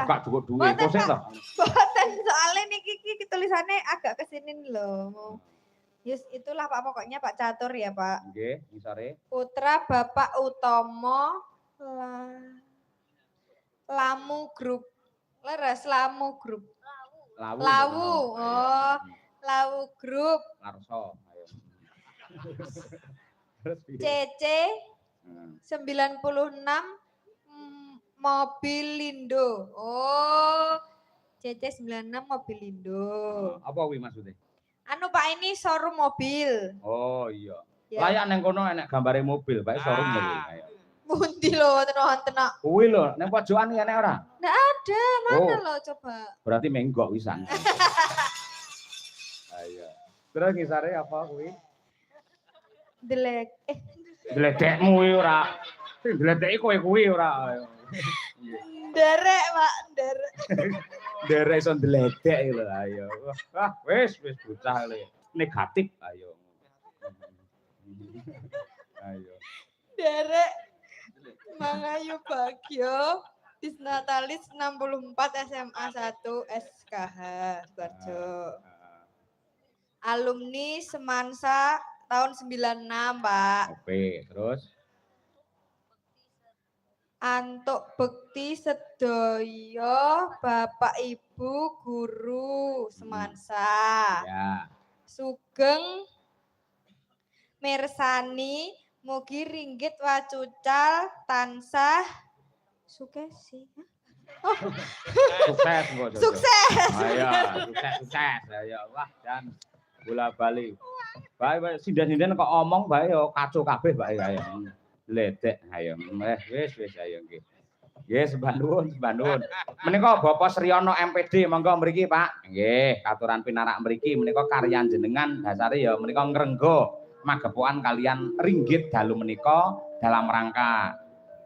Bapak cukup duit kok sih toh. Boten soalnya niki tulisannya agak kesini loh. Yes, itulah Pak pokoknya Pak Catur ya Pak. Nggih, ngisore. Putra Bapak Utomo Lamu Group. Leres Lamu Group. Lawu. Oh, Lawu Group. Larso, ayo. CC 96 Mobilindo. Oh, CC 96 Mobilindo. Apa kuwi maksudnya? Anu Pak ini showroom mobil. Oh iya. Ya. Layak neng kono enek gambare mobil, bae showroom lho kuwi. Ayo. Mundi lho tenan. Kuwi lho, neng pojokan iki enek ora? Nggak ada, mana lo coba? Berarti menggok wisan. Ayo. Terus ngisare apa kuwi? Deledekmu kuwi ora. Sing deledeki kowe kuwi ora. Nderek, Pak, nderek. Nderek iso deledek lho, ayo. Wah, wis bocah le. Negatif, ayo. Ayo. Nderek. Mangayu Bagyo. Disnatalis 64 SMA 1 SKH Sidoarjo. Alumni Semansa tahun 96, Pak. Oke, terus Antuk Bekti Sedoyo Bapak Ibu Guru Semansa. ya. Sugeng Mirsani mugi ringgit wacucal tansah sukesi. Oh. Sukses, Mbok. Sukses. Ayo, sukses. Ayo, wah dan bola bali. Bae sindan-sindan kok omong bae yo kacau kabeh bae ayo. Ledek ayo. Wis ayo nggih. Nggih, sembah nuwun. Menika Bapak Sriyono MPD monggo mriki, Pak. Nggih, katuran pinarak mriki menika karyan jenengan dasare ya menika ngrengga magepokan kalian ringgit dalu menika dalam rangka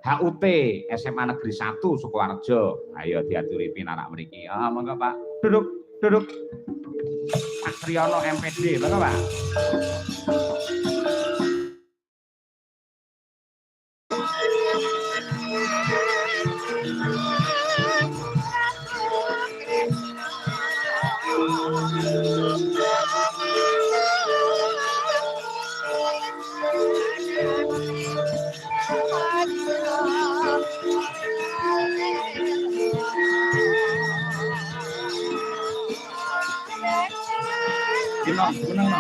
HUT SMA Negeri 1 Sukoharjo. Ayo diaturi pinarak mriki. Ah, monggo Pak. Duduk. Pak Sriyono MPD, monggo Pak. Gunung.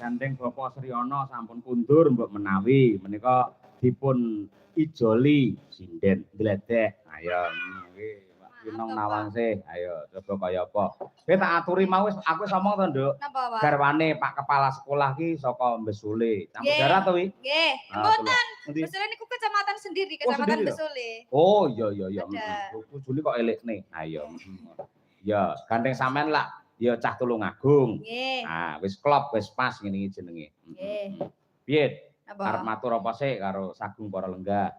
Gandeng Bapak Sriyono sampun kundur mbok menawi menika dipun ijoli sinden gledek. Ayo nggih Pak Winong Nawangse. Ayo coba kaya apa. Kowe tak aturi mau wis aku wis omong to, Nduk. Napa, Pak? Garwane Pak Kepala Sekolah ki saka Besule. Campur darat to wi? Nggih. Mboten. Besule niku kecamatan sendiri, Kecamatan Besule. Oh iya. Bojone kok elekne. Ayo. Ya, gandeng sampean lah. Ya cah Tulungagung. Nggih. Ah, wis klop, wis pas ngene iki jenenge. Nggih. Piye? Apa? Arep matur apa sih karo Sagung Para Lenggah?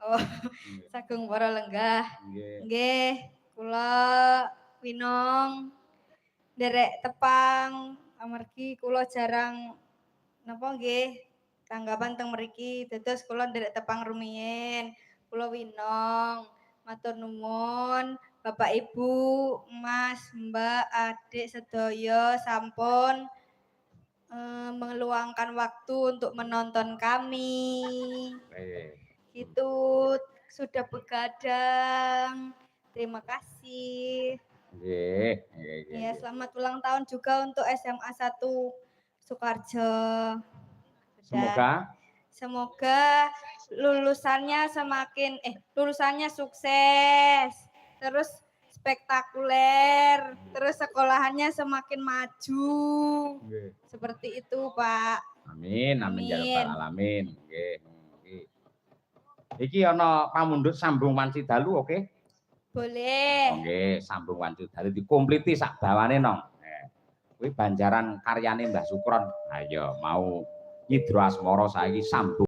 Oh, Sagung Para Lenggah. Nggih. Kula Winong nderek tepang amargi kula jarang napa nggih tanggapan teng mriki dados kula nderek tepang rumiyin. Kula Winong matur nuwun Bapak Ibu, Mas, Mbak, Adik sedaya sampun meluangkan waktu untuk menonton kami. Itu sudah begadang. Terima kasih. Nggih. Ya, selamat ulang tahun juga untuk SMA 1 Sukoharjo. Semoga lulusannya lulusannya sukses. Terus spektakuler, terus sekolahannya semakin maju. Nggih. Seperti itu, Pak. Amin ya rabbal alamin. Nggih. Iki ana pamundhut sambung wanci dalu oke? Boleh. Nggih, sambung wanci dalu dikompliti sak bawane nong. Kuwi banjaran karyane Mbah Sukron. Ayo mau Nyidra Asmara saiki sambung